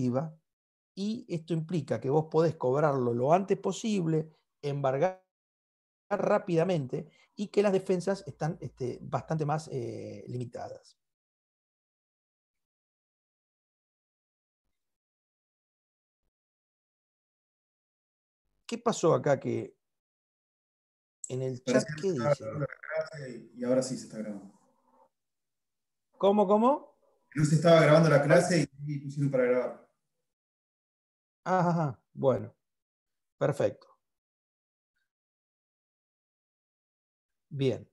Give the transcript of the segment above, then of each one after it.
ejecutiva, y esto implica que vos podés cobrarlo lo antes posible, embargar rápidamente, y que las defensas están bastante más limitadas. ¿Qué pasó acá? Que en el Parece chat, que no se ¿qué estaba dice? grabando la clase y ahora sí se está grabando. ¿Cómo, cómo? No se estaba grabando la clase y pusieron para grabar. Ajá, bueno, perfecto. Bien.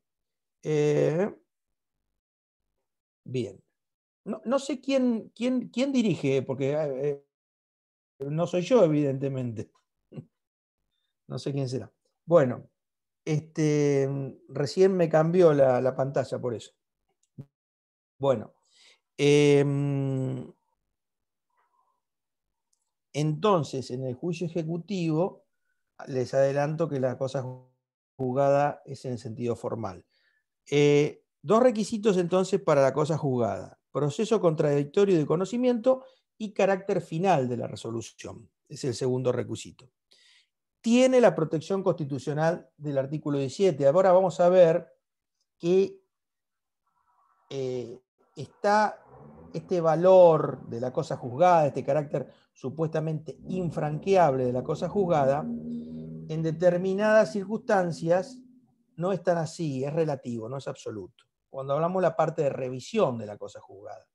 Bien. No sé quién dirige, porque no soy yo, evidentemente. No sé quién será. Bueno, recién me cambió la pantalla por eso. Bueno, entonces en el juicio ejecutivo les adelanto que la cosa juzgada es en el sentido formal. Dos requisitos entonces para la cosa juzgada: proceso contradictorio de conocimiento y carácter final de la resolución. Es el segundo requisito. Tiene la protección constitucional del artículo 17. Ahora vamos a ver que está este valor de la cosa juzgada, este carácter supuestamente infranqueable de la cosa juzgada, en determinadas circunstancias no es tan así, es relativo, no es absoluto. Cuando hablamos de la parte de revisión de la cosa juzgada.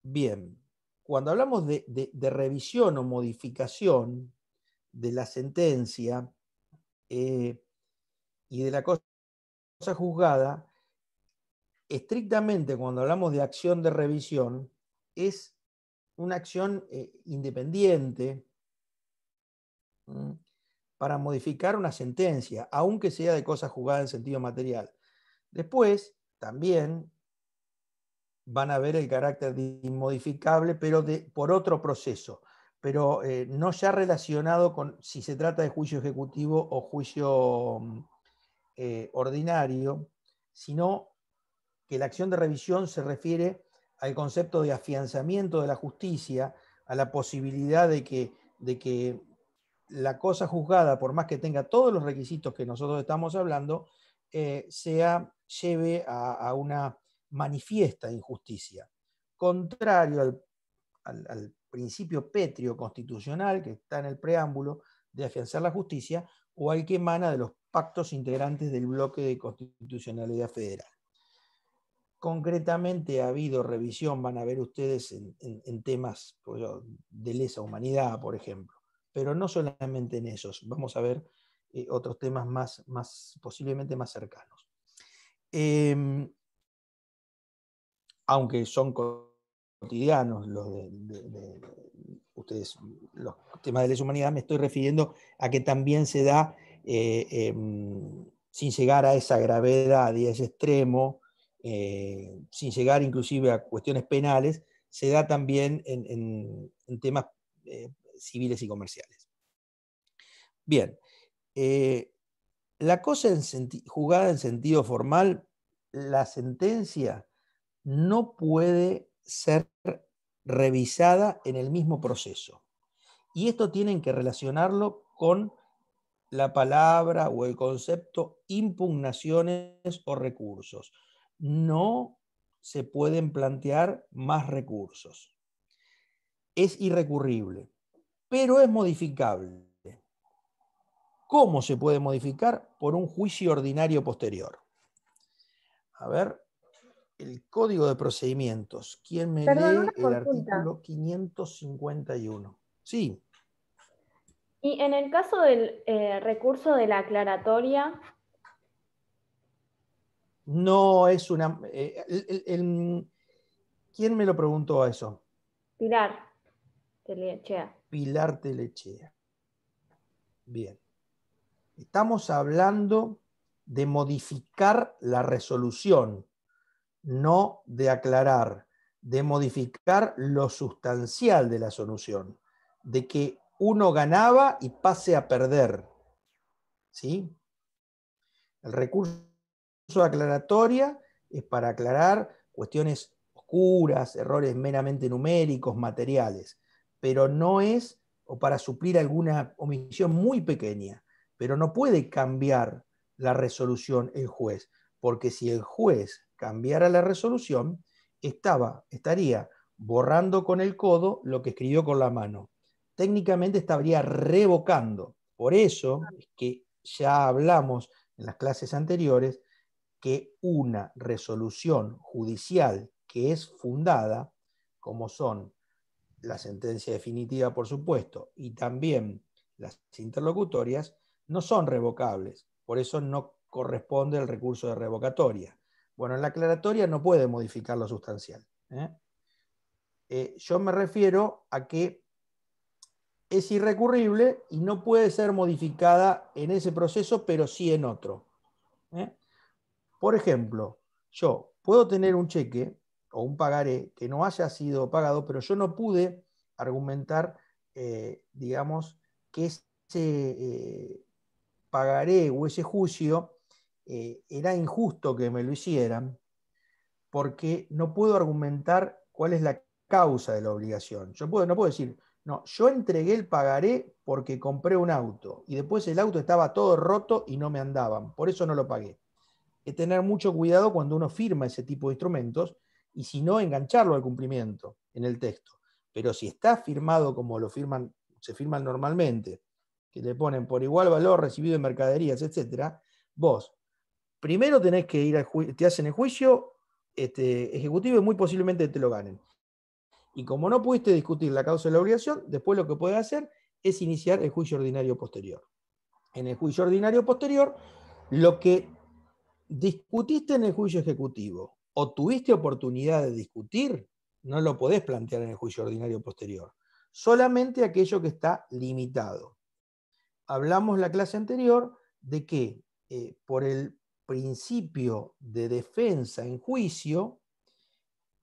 Bien, cuando hablamos de revisión o modificación de la sentencia y de la cosa juzgada, estrictamente cuando hablamos de acción de revisión, es una acción independiente para modificar una sentencia, aunque sea de cosa juzgada en sentido material. Después, también van a ver el carácter de inmodificable, pero por otro proceso, pero no ya relacionado con si se trata de juicio ejecutivo o juicio ordinario, sino que la acción de revisión se refiere al concepto de afianzamiento de la justicia, a la posibilidad de que la cosa juzgada, por más que tenga todos los requisitos que nosotros estamos hablando, lleve a una manifiesta injusticia, contrario al principio pétreo constitucional que está en el preámbulo de afianzar la justicia, o al que emana de los pactos integrantes del bloque de constitucionalidad federal. Concretamente ha habido revisión, van a ver ustedes, en temas de lesa humanidad, por ejemplo, pero no solamente en esos, vamos a ver otros temas posiblemente más cercanos. Aunque son cotidianos ustedes, los temas de lesa humanidad, me estoy refiriendo a que también se da, sin llegar a esa gravedad y a ese extremo, sin llegar inclusive a cuestiones penales, se da también en temas civiles y comerciales. Bien, la cosa juzgada en sentido formal, la sentencia no puede ser revisada en el mismo proceso. Y esto tienen que relacionarlo con la palabra o el concepto impugnaciones o recursos. No se pueden plantear más recursos. Es irrecurrible, pero es modificable. ¿Cómo se puede modificar? Por un juicio ordinario posterior. A ver, el Código de Procedimientos. ¿Quién me Perdón, una lee el consulta. artículo 551? Sí. Y en el caso del recurso de la aclaratoria, No es una... ¿quién me lo preguntó a eso? Pilar Telechea. Pilar Telechea. Bien. Estamos hablando de modificar la resolución, no de aclarar, de modificar lo sustancial de la solución, de que uno ganaba y pase a perder. ¿Sí? El recurso de aclaratoria es para aclarar cuestiones curas, errores meramente numéricos, materiales, pero no es, o para suplir alguna omisión muy pequeña, pero no puede cambiar la resolución el juez, porque si el juez cambiara la resolución, estaría borrando con el codo lo que escribió con la mano. Técnicamente estaría revocando. Por eso es que ya hablamos en las clases anteriores que una resolución judicial que es fundada, como son la sentencia definitiva, por supuesto, y también las interlocutorias, no son revocables. Por eso no corresponde el recurso de revocatoria. Bueno, en la aclaratoria no puede modificar lo sustancial. Yo me refiero a que es irrecurrible y no puede ser modificada en ese proceso, pero sí en otro. Por ejemplo, yo puedo tener un cheque o un pagaré que no haya sido pagado, pero yo no pude argumentar, digamos, que ese pagaré o ese juicio era injusto que me lo hicieran, porque no puedo argumentar cuál es la causa de la obligación. No puedo decir, no, yo entregué el pagaré porque compré un auto y después el auto estaba todo roto y no me andaban, por eso no lo pagué. Hay que tener mucho cuidado cuando uno firma ese tipo de instrumentos y si no, engancharlo al cumplimiento en el texto. Pero si está firmado como se firman normalmente, que le ponen por igual valor recibido en mercaderías, etc., vos primero tenés que ir al juicio, te hacen el juicio ejecutivo y muy posiblemente te lo ganen. Y como no pudiste discutir la causa de la obligación, después lo que puedes hacer es iniciar el juicio ordinario posterior. En el juicio ordinario posterior, lo que discutiste en el juicio ejecutivo o tuviste oportunidad de discutir, no lo podés plantear en el juicio ordinario posterior. Solamente aquello que está limitado. Hablamos la clase anterior de que por el principio de defensa en juicio,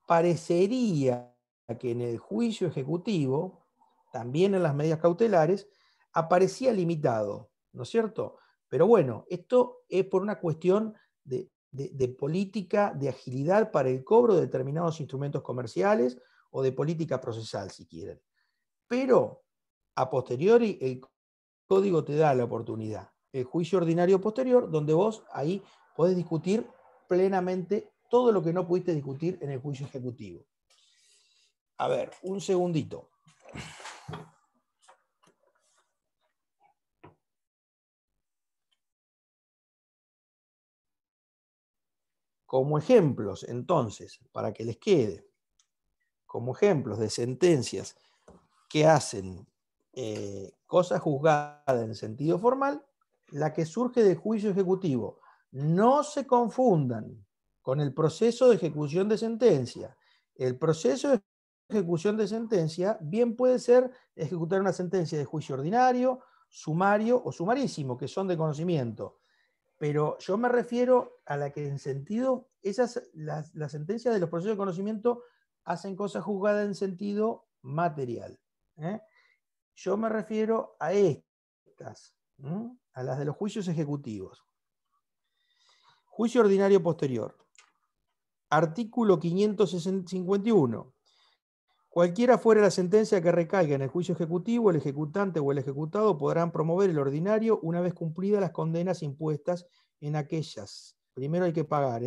parecería que en el juicio ejecutivo, también en las medidas cautelares, aparecía limitado, ¿no es cierto? Pero bueno, esto es por una cuestión de política, de agilidad para el cobro de determinados instrumentos comerciales o de política procesal, si quieren. Pero a posteriori el código te da la oportunidad. El juicio ordinario posterior, donde vos ahí podés discutir plenamente todo lo que no pudiste discutir en el juicio ejecutivo. A ver, un segundito. Como ejemplos, entonces, para que les quede, como ejemplos de sentencias que hacen cosa juzgada en sentido formal, la que surge del juicio ejecutivo. No se confundan con el proceso de ejecución de sentencia. El proceso de ejecución de sentencia bien puede ser ejecutar una sentencia de juicio ordinario, sumario o sumarísimo, que son de conocimiento. Pero yo me refiero a la que en sentido, las sentencias de los procesos de conocimiento hacen cosa juzgada en sentido material. Yo me refiero a estas, a las de los juicios ejecutivos. Juicio ordinario posterior. Artículo 551. Cualquiera fuera la sentencia que recaiga en el juicio ejecutivo, el ejecutante o el ejecutado podrán promover el ordinario una vez cumplidas las condenas impuestas en aquellas. Primero hay que pagar,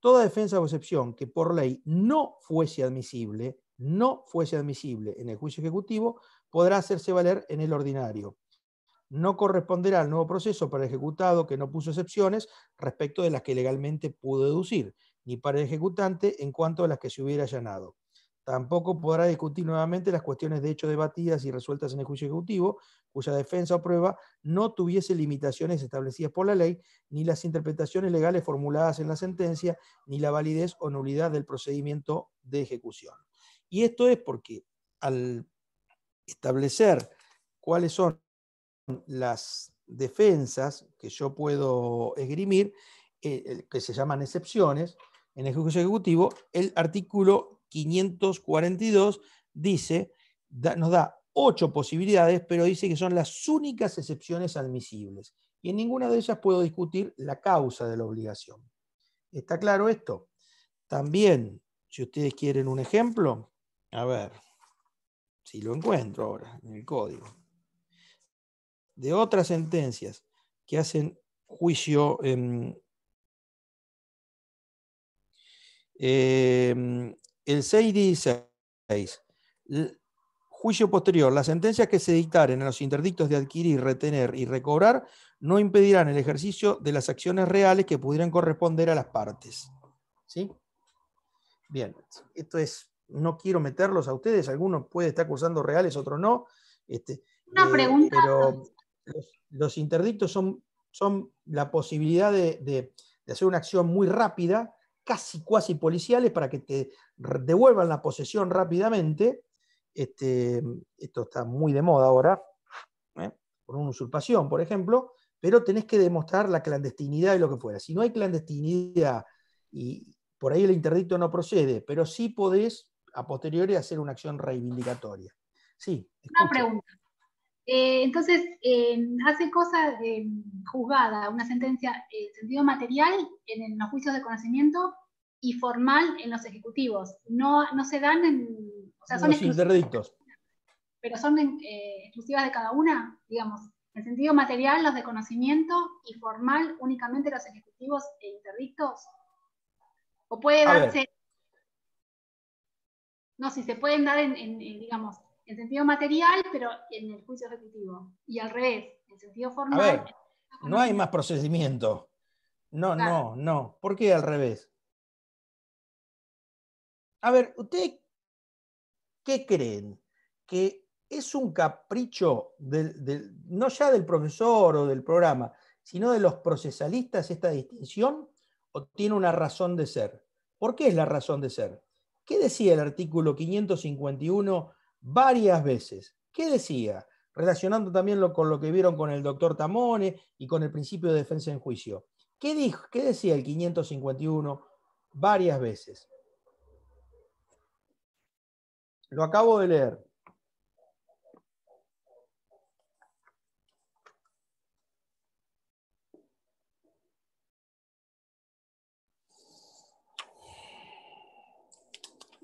Toda defensa o excepción que por ley no fuese admisible en el juicio ejecutivo, podrá hacerse valer en el ordinario. No corresponderá al nuevo proceso para el ejecutado que no puso excepciones respecto de las que legalmente pudo deducir, ni para el ejecutante en cuanto a las que se hubiera allanado. Tampoco podrá discutir nuevamente las cuestiones de hecho debatidas y resueltas en el juicio ejecutivo, cuya defensa o prueba no tuviese limitaciones establecidas por la ley, ni las interpretaciones legales formuladas en la sentencia, ni la validez o nulidad del procedimiento de ejecución. Y esto es porque al establecer cuáles son las defensas que yo puedo esgrimir, que se llaman excepciones, en el juicio ejecutivo, el artículo 542 dice, nos da 8 posibilidades, pero dice que son las únicas excepciones admisibles. Y en ninguna de ellas puedo discutir la causa de la obligación. ¿Está claro esto? También si ustedes quieren un ejemplo, a ver, si lo encuentro ahora en el código, de otras sentencias que hacen juicio el 616. Juicio posterior. Las sentencias que se dictaren en los interdictos de adquirir, retener y recobrar no impedirán el ejercicio de las acciones reales que pudieran corresponder a las partes. ¿Sí? Bien, esto es, no quiero meterlos a ustedes, algunos puede estar cursando reales, otros no. Una pregunta. Pero los interdictos son la posibilidad de hacer una acción muy rápida, casi cuasi policiales, para que te devuelvan la posesión rápidamente. Esto está muy de moda ahora, por una usurpación, por ejemplo, pero tenés que demostrar la clandestinidad y lo que fuera. Si no hay clandestinidad y por ahí el interdicto no procede, pero sí podés a posteriori hacer una acción reivindicatoria. Sí, escucho. Una pregunta. Entonces, hace cosa juzgada, una sentencia en sentido material en los juicios de conocimiento y formal en los ejecutivos. No se dan o sea, son los interdictos. Pero son exclusivas de cada una, digamos. En sentido material, los de conocimiento y formal únicamente los ejecutivos e interdictos. ¿O puede darse? No, si se pueden dar digamos, en sentido material, pero en el juicio ejecutivo. Y al revés, en sentido formal. A ver, no hay más procedimiento. No, claro. No. ¿Por qué al revés? A ver, ¿ustedes qué creen? ¿Que es un capricho no ya del profesor o del programa, sino de los procesalistas esta distinción? ¿O tiene una razón de ser? ¿Por qué es la razón de ser? ¿Qué decía el artículo 551 varias veces? ¿Qué decía? Relacionando también con lo que vieron con el doctor Tamone y con el principio de defensa en juicio. ¿Qué decía el 551 varias veces? Lo acabo de leer.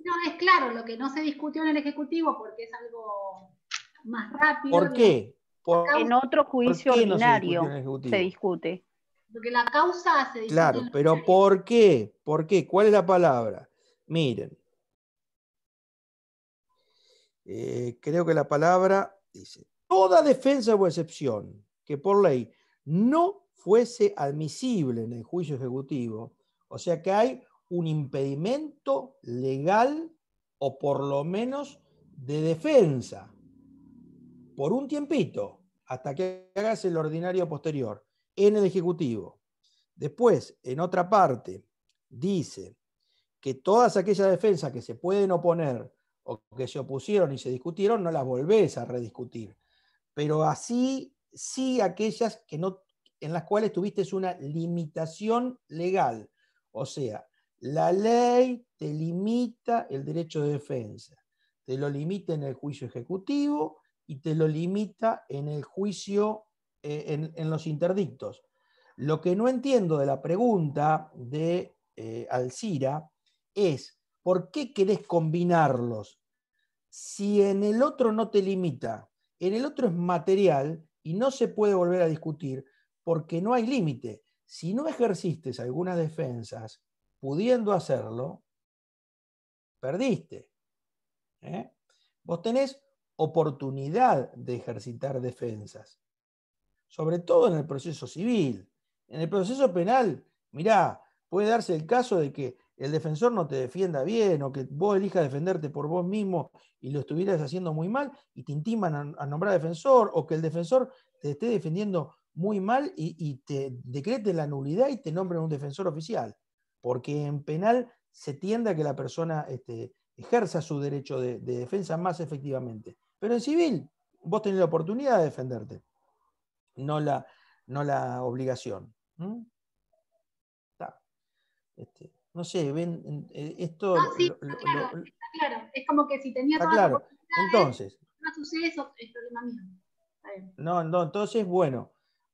No, es claro, lo que no se discutió en el Ejecutivo porque es algo más rápido. ¿Por qué? En otro juicio ordinario se discute. Porque la causa se discute. Claro, pero ¿por qué? ¿Por qué? ¿Cuál es la palabra? Miren. Creo que la palabra dice: toda defensa o excepción que por ley no fuese admisible en el juicio ejecutivo, o sea que hay un impedimento legal o por lo menos de defensa por un tiempito hasta que hagas el ordinario posterior en el ejecutivo. Después, en otra parte, dice que todas aquellas defensas que se pueden oponer o que se opusieron y se discutieron, no las volvés a rediscutir. Pero así, sí aquellas que no, en las cuales tuviste una limitación legal. O sea, la ley te limita el derecho de defensa. Te lo limita en el juicio ejecutivo y te lo limita en el juicio, en los interdictos. Lo que no entiendo de la pregunta de Alcira es: ¿por qué querés combinarlos? Si en el otro no te limita, en el otro es material y no se puede volver a discutir porque no hay límite. Si no ejerciste algunas defensas pudiendo hacerlo, perdiste. Vos tenés oportunidad de ejercitar defensas, sobre todo en el proceso civil. En el proceso penal, mirá, puede darse el caso de que el defensor no te defienda bien o que vos elijas defenderte por vos mismo y lo estuvieras haciendo muy mal y te intiman a nombrar defensor, o que el defensor te esté defendiendo muy mal y te decrete la nulidad y te nombren un defensor oficial. Porque en penal se tiende a que la persona ejerza su derecho de defensa más efectivamente. Pero en civil vos tenés la oportunidad de defenderte, no la obligación. No sé, ven, esto... No, sí, está claro. Es como que si tenía todas las oportunidades, entonces, no sucede eso, es problema mío. No, entonces, bueno,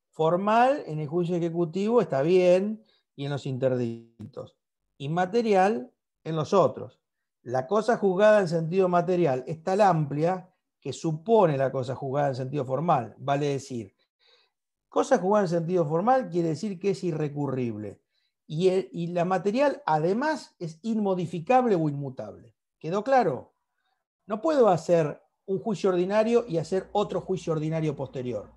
formal en el juicio ejecutivo está bien y en los interdictos. Inmaterial en los otros. La cosa juzgada en sentido material es tan amplia que supone la cosa juzgada en sentido formal. Vale decir, cosa juzgada en sentido formal quiere decir que es irrecurrible. Y la material, además, es inmodificable o inmutable. ¿Quedó claro? No puedo hacer un juicio ordinario y hacer otro juicio ordinario posterior.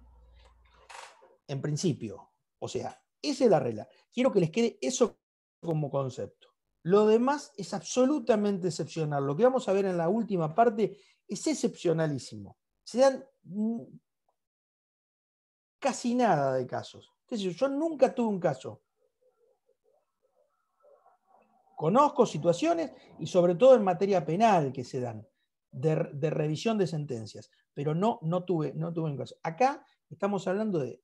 En principio. O sea, esa es la regla. Quiero que les quede eso como concepto. Lo demás es absolutamente excepcional. Lo que vamos a ver en la última parte es excepcionalísimo. Se dan casi nada de casos. Yo nunca tuve un caso. Conozco situaciones, y sobre todo en materia penal que se dan, de revisión de sentencias, pero no tuve un caso. Acá estamos hablando de,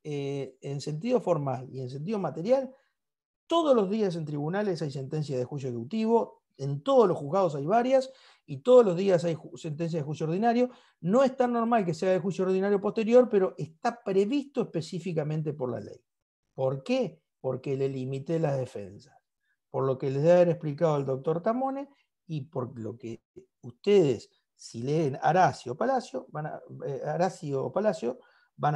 en sentido formal y en sentido material, todos los días en tribunales hay sentencias de juicio ejecutivo, en todos los juzgados hay varias, y todos los días hay sentencias de juicio ordinario. No es tan normal que sea de juicio ordinario posterior, pero está previsto específicamente por la ley. ¿Por qué? Porque le limité las defensas. Por lo que les debe haber explicado el doctor Tamone, y por lo que ustedes, si leen Aracio Palacio, van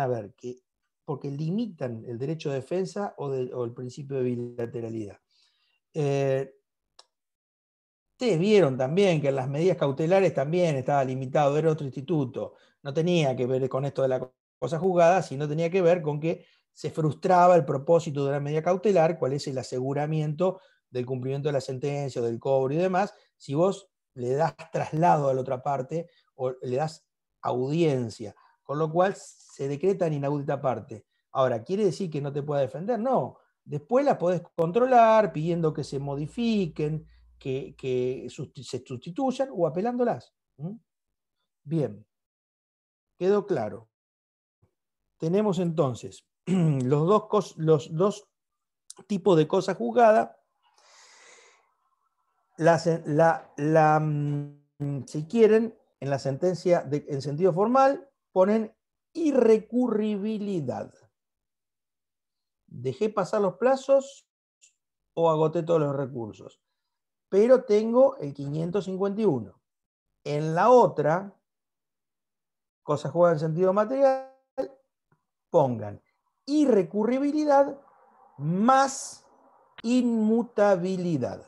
a ver que porque limitan el derecho de defensa o el principio de bilateralidad. Ustedes vieron también que en las medidas cautelares también estaba limitado, era otro instituto. No tenía que ver con esto de la cosa juzgada, sino tenía que ver con que se frustraba el propósito de la medida cautelar, cuál es el aseguramiento del cumplimiento de la sentencia, del cobro y demás, si vos le das traslado a la otra parte o le das audiencia, con lo cual se decreta en inaudita parte. Ahora, ¿quiere decir que no te pueda defender? No. Después la podés controlar pidiendo que se modifiquen, que se sustituyan o apelándolas. Bien. Quedó claro. Tenemos entonces los dos tipos de cosa juzgada. Si quieren, en la sentencia en sentido formal ponen irrecurribilidad. Dejé pasar los plazos o agoté todos los recursos, pero tengo el 551. En la otra, cosa juzgada en sentido material, pongan irrecurribilidad más inmutabilidad.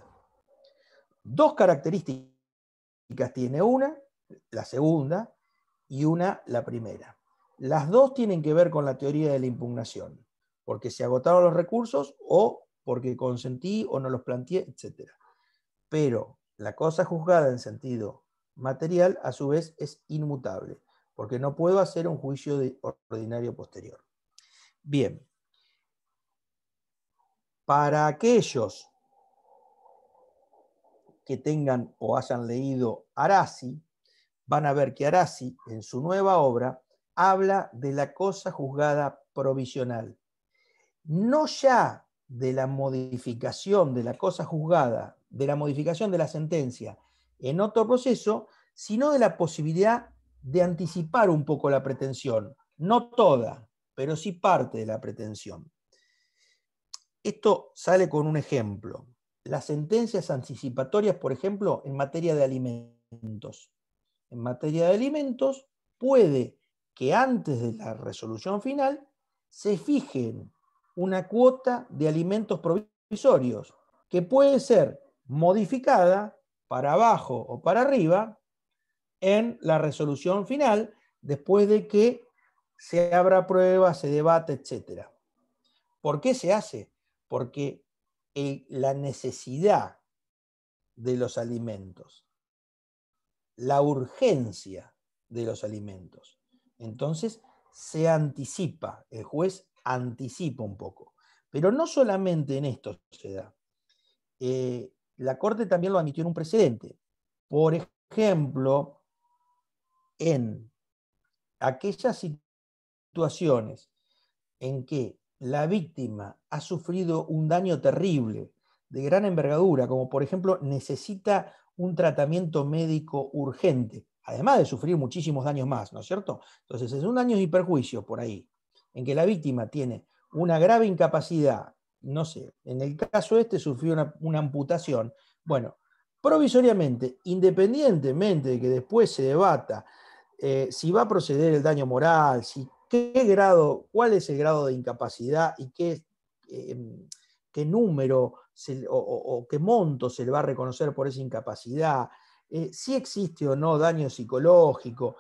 Dos características tiene una, la segunda, y una, la primera. Las dos tienen que ver con la teoría de la impugnación, porque se agotaron los recursos o porque consentí o no los planteé, etc. Pero la cosa juzgada en sentido material, a su vez, es inmutable, porque no puedo hacer un juicio ordinario posterior. Bien. Para aquellos que tengan o hayan leído Arazi, van a ver que Arazi, en su nueva obra, habla de la cosa juzgada provisional. No ya de la modificación de la cosa juzgada, de la modificación de la sentencia en otro proceso, sino de la posibilidad de anticipar un poco la pretensión. No toda, pero sí parte de la pretensión. Esto sale con un ejemplo. Las sentencias anticipatorias, por ejemplo, en materia de alimentos. En materia de alimentos, puede que antes de la resolución final se fijen una cuota de alimentos provisorios que puede ser modificada para abajo o para arriba en la resolución final después de que se abra prueba, se debate, etc. ¿Por qué se hace? Porque la necesidad de los alimentos, la urgencia de los alimentos. Entonces se anticipa, el juez anticipa un poco. Pero no solamente en esto se da. La Corte también lo admitió en un precedente. Por ejemplo, en aquellas situaciones en que la víctima ha sufrido un daño terrible, de gran envergadura, como por ejemplo necesita un tratamiento médico urgente, además de sufrir muchísimos daños más, ¿no es cierto? Entonces es un daño y perjuicio por ahí, en que la víctima tiene una grave incapacidad, no sé, en el caso este sufrió una amputación. Bueno, Provisoriamente, independientemente de que después se debata si va a proceder el daño moral, cuál es el grado de incapacidad y qué número o qué monto se le va a reconocer por esa incapacidad, si existe o no daño psicológico,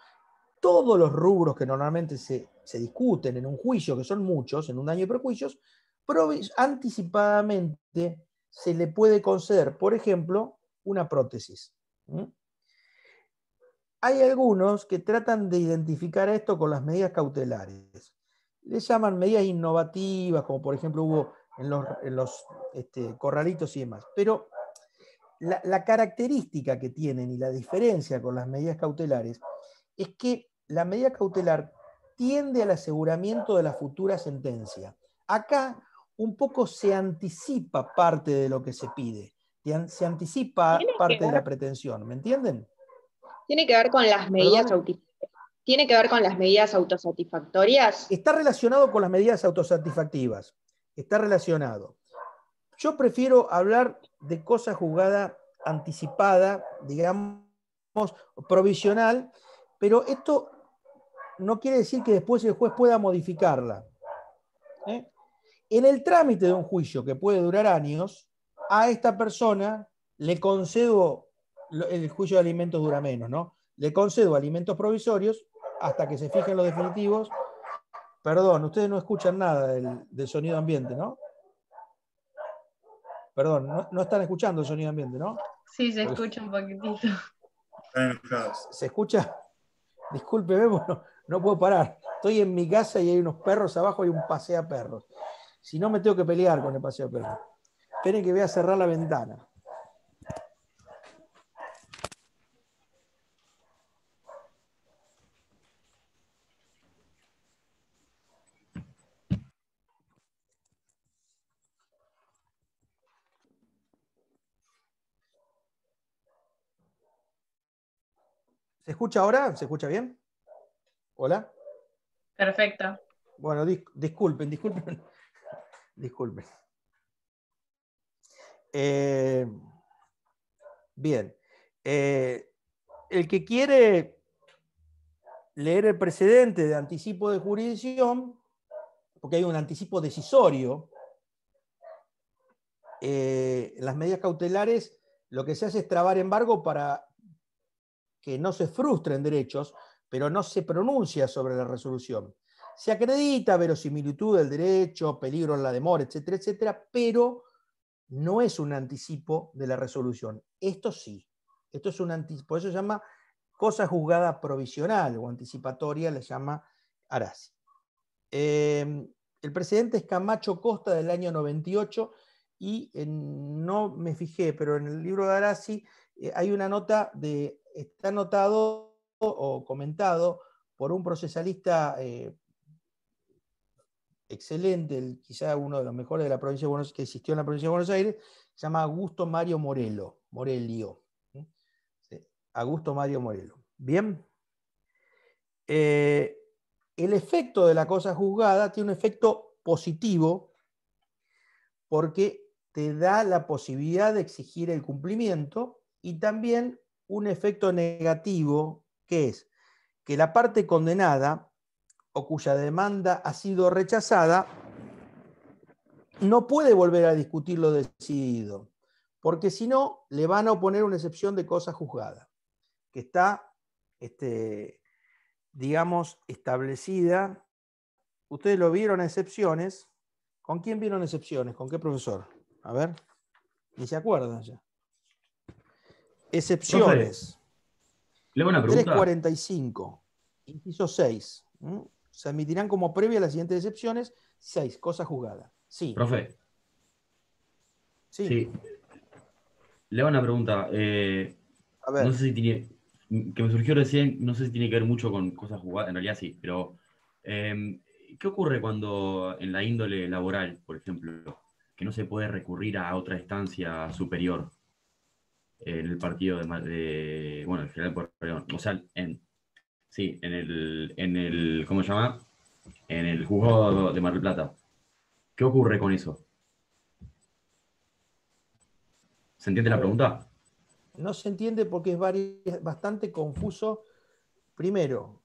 todos los rubros que normalmente se discuten en un juicio, que son muchos, en un daño y perjuicios, anticipadamente se le puede conceder, por ejemplo, una prótesis. Hay algunos que tratan de identificar esto con las medidas cautelares. Les llaman medidas innovativas, como por ejemplo hubo en los corralitos y demás. Pero la característica que tienen y la diferencia con las medidas cautelares es que la medida cautelar tiende al aseguramiento de la futura sentencia. Acá un poco se anticipa parte de lo que se pide, se anticipa parte de la pretensión, ¿me entienden? ¿Tiene que ver con las medidas autosatisfactorias? Está relacionado con las medidas autosatisfactivas. Está relacionado. Yo prefiero hablar de cosa juzgada anticipada, digamos, provisional, pero esto no quiere decir que después el juez pueda modificarla. En el trámite de un juicio que puede durar años, a esta persona le concedo, el juicio de alimentos dura menos, ¿no? Le concedo alimentos provisorios hasta que se fijen los definitivos. Perdón, ustedes no escuchan nada del sonido ambiente, ¿no? Perdón, no están escuchando el sonido ambiente, ¿no? Sí, se escucha un poquitito. ¿Se escucha? Discúlpeme, no puedo parar. Estoy en mi casa y hay unos perros abajo y un paseo a perros. Si no, me tengo que pelear con el paseo a perros. Esperen que voy a cerrar la ventana. ¿Se escucha ahora? ¿Se escucha bien? ¿Hola? Perfecto. Bueno, disculpen. Bien. El que quiere leer el precedente de anticipo de jurisdicción, porque hay un anticipo decisorio, en las medidas cautelares lo que se hace es trabar embargo para que no se frustren derechos, pero no se pronuncia sobre la resolución. Se acredita verosimilitud del derecho, peligro en la demora, etcétera, etcétera, pero no es un anticipo de la resolución. Esto sí. Esto es un anticipo. Por eso se llama cosa juzgada provisional o anticipatoria, le llama Arasi. El precedente es Camacho Costa del año 98 y no me fijé, pero en el libro de Arasi hay una nota está anotado o comentado por un procesalista excelente, quizá uno de los mejores de la provincia de Buenos Aires, que existió en la provincia de Buenos Aires, se llama Augusto Mario Morelio. Sí, Augusto Mario Morello. Bien. El efecto de la cosa juzgada tiene un efecto positivo porque te da la posibilidad de exigir el cumplimiento y también un efecto negativo, que es que la parte condenada o cuya demanda ha sido rechazada no puede volver a discutir lo decidido, porque si no le van a oponer una excepción de cosa juzgada, que está, digamos, establecida. Ustedes lo vieron a excepciones. ¿Con quién vieron excepciones? ¿Con qué profesor? A ver, ni se acuerdan ya. Excepciones. Le hago una pregunta. 345, inciso 6. Se admitirán como previa a las siguientes excepciones 6, cosa juzgada. Sí. Profe. Sí. Le hago una pregunta. A ver. No sé si tiene, que me surgió recién, no sé si tiene que ver mucho con cosas jugadas, en realidad sí, pero ¿qué ocurre cuando en la índole laboral, por ejemplo, que no se puede recurrir a otra instancia superior en el partido bueno, el general, perdón, o sea, en el, ¿cómo se llama? En el juzgado de Mar del Plata. ¿Qué ocurre con eso? ¿Se entiende la pregunta? no se entiende porque es bastante confuso. Primero,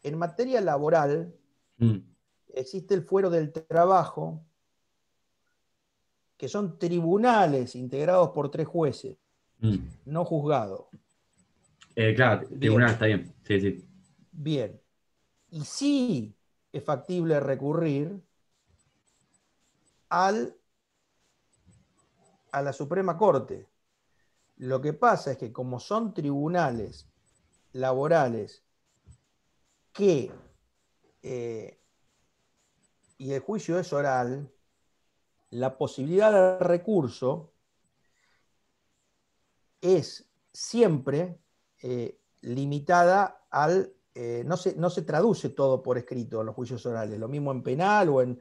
en materia laboral existe el fuero del trabajo, que son tribunales integrados por 3 jueces, no juzgados. Claro, tribunal está bien. Sí, sí. Bien. Y sí es factible recurrir a la Suprema Corte. Lo que pasa es que como son tribunales laborales que y el juicio es oral, la posibilidad de recurso es siempre limitada al... no se traduce todo por escrito en los juicios orales, lo mismo en penal o en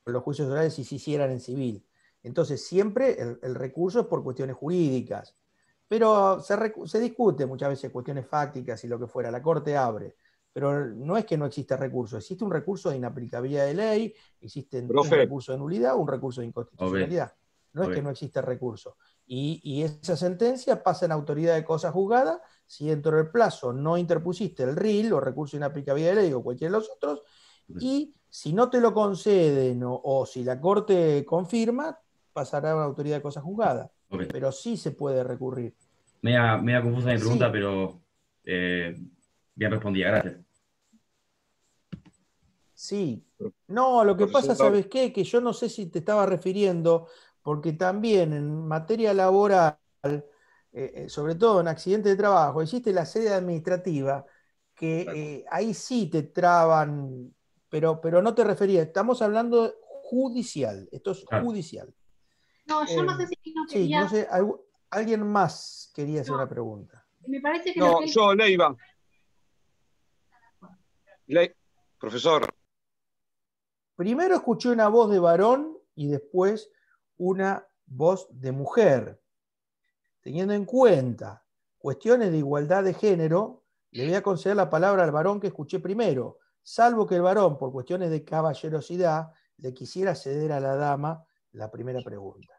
los juicios orales si se hicieran en civil. Entonces siempre el recurso es por cuestiones jurídicas, pero se discute muchas veces cuestiones fácticas y lo que fuera, la Corte abre. Pero no es que no exista recurso, existe un recurso de inaplicabilidad de ley, existe un recurso de nulidad o un recurso de inconstitucionalidad. No es que no exista recurso. Y esa sentencia pasa en autoridad de cosa juzgada si dentro del plazo no interpusiste el RIL o recurso de inaplicabilidad de ley o cualquiera de los otros, y si no te lo conceden o si la Corte confirma, pasará a una autoridad de cosa juzgada. Pero sí se puede recurrir. Media confusa mi pregunta, pero bien respondida, gracias. Sí. No, lo que pasa, ¿sabes qué? Que yo no sé si te estaba refiriendo, porque también en materia laboral, sobre todo en accidentes de trabajo, existe la sede administrativa, que ahí sí te traban, pero no te refería, estamos hablando judicial, esto es judicial. No, yo no sé si no quería... Sí, no sé, alguien más quería hacer una pregunta. Me parece que no, yo, Leiva. Profesor. Primero escuché una voz de varón y después una voz de mujer. Teniendo en cuenta cuestiones de igualdad de género, le voy a conceder la palabra al varón que escuché primero, salvo que el varón, por cuestiones de caballerosidad, le quisiera ceder a la dama la primera pregunta.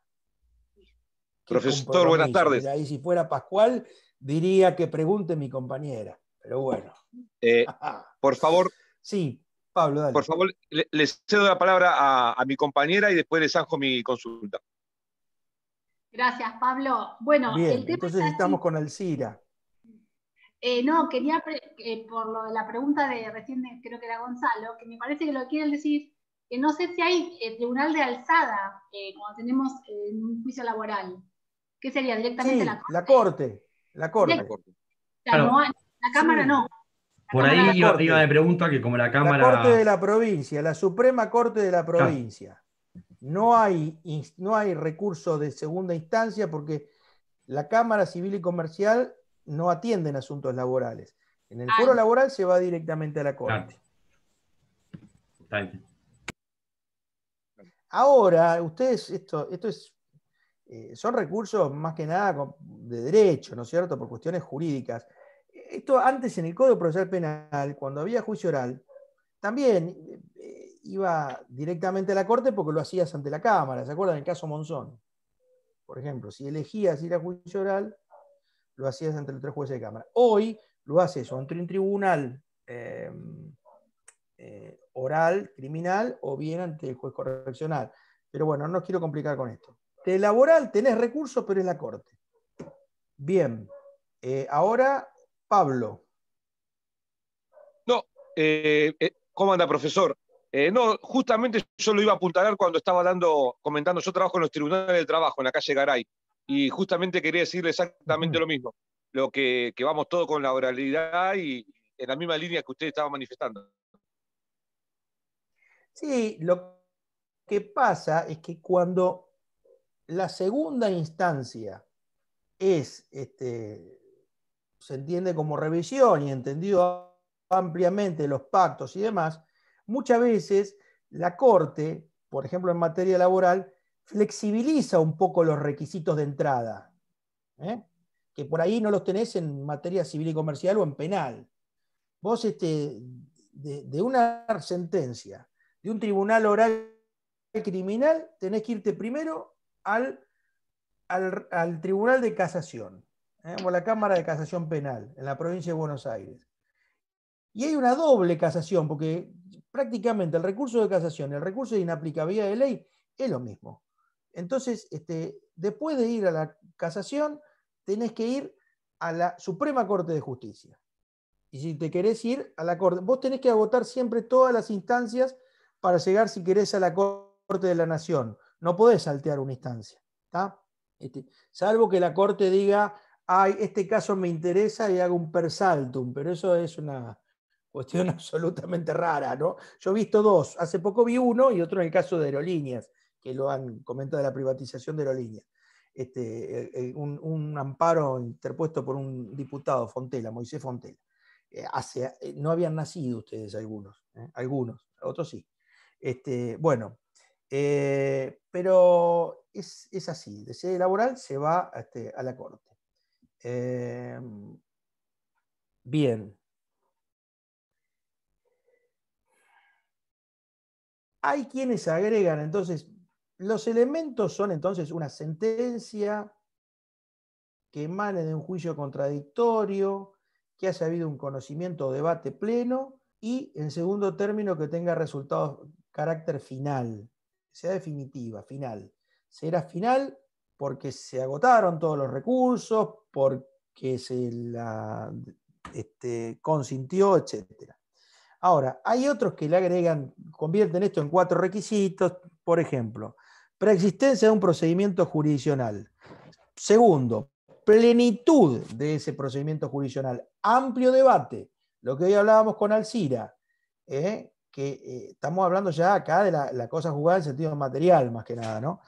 Profesor, buenas tardes. Mira, y si fuera Pascual, diría que pregunte mi compañera, pero bueno. Por favor. Sí, Pablo, dale. Por favor, le cedo la palabra a mi compañera y después le zanjo mi consulta. Gracias, Pablo. Bueno, bien, el tema entonces estamos con Alcira. No, quería, por lo de la pregunta de recién, creo que era Gonzalo, que me parece que lo quieren decir, que no sé si hay tribunal de alzada cuando tenemos un juicio laboral. ¿Qué sería? ¿Directamente sí, la Corte? La Corte. Claro. No, la Cámara no. Por ahí iba de pregunta que como la Cámara... La Corte de la provincia, la Suprema Corte de la provincia. No hay recurso de segunda instancia porque la Cámara Civil y Comercial no atienden asuntos laborales. En el foro laboral se va directamente a la Corte. Ahora, ustedes, esto es, son recursos más que nada de derecho, ¿no es cierto?, por cuestiones jurídicas. Esto antes en el Código Procesal Penal, cuando había juicio oral, también iba directamente a la Corte porque lo hacías ante la Cámara. ¿Se acuerdan del caso Monzón? Por ejemplo, si elegías ir a juicio oral, lo hacías ante los 3 jueces de Cámara. Hoy lo haces o ante un tribunal oral, criminal, o bien ante el juez correccional. Pero bueno, no quiero complicar con esto. De laboral tenés recursos, pero es la Corte. Bien. Ahora, Pablo. No, ¿cómo anda, profesor? No, justamente yo lo iba a apuntalar cuando estaba comentando, yo trabajo en los tribunales del trabajo, en la calle Garay, y justamente quería decirle exactamente lo mismo, lo que vamos todo con la oralidad y en la misma línea que usted estaba manifestando. Sí, lo que pasa es que cuando la segunda instancia es, se entiende como revisión y entendido ampliamente los pactos y demás, muchas veces la Corte, por ejemplo en materia laboral, flexibiliza un poco los requisitos de entrada, que por ahí no los tenés en materia civil y comercial o en penal. Vos de una sentencia de un tribunal oral criminal tenés que irte primero al al Tribunal de Casación, o la Cámara de Casación Penal, en la provincia de Buenos Aires. Y hay una doble casación, porque prácticamente el recurso de casación y el recurso de inaplicabilidad de ley es lo mismo. Entonces, después de ir a la casación, tenés que ir a la Suprema Corte de Justicia. Y si te querés ir a la Corte, vos tenés que agotar siempre todas las instancias para llegar, si querés, a la Corte de la Nación. No podés saltear una instancia, ¿tá? Salvo que la Corte diga, ay, este caso me interesa y hago un per saltum, pero eso es una cuestión absolutamente rara, ¿no? Yo he visto dos, hace poco vi uno y otro en el caso de Aerolíneas, que lo han comentado de la privatización de Aerolíneas. Un amparo interpuesto por un diputado, Fontela, Moisés Fontela. No habían nacido ustedes algunos, algunos, otros sí. Bueno, pero es así, de sede laboral se va a la Corte. Bien. Hay quienes agregan, entonces, los elementos son entonces una sentencia que emane de un juicio contradictorio, que haya habido un conocimiento o debate pleno y, en segundo término, que tenga resultados carácter final, sea definitiva, final. Será final porque se agotaron todos los recursos, porque se la consintió, etc. Ahora, hay otros que le agregan, convierten esto en 4 requisitos, por ejemplo, preexistencia de un procedimiento jurisdiccional. Segundo, plenitud de ese procedimiento jurisdiccional, amplio debate, lo que hoy hablábamos con Alcira, que estamos hablando ya acá de la cosa juzgada en sentido material, más que nada, ¿no?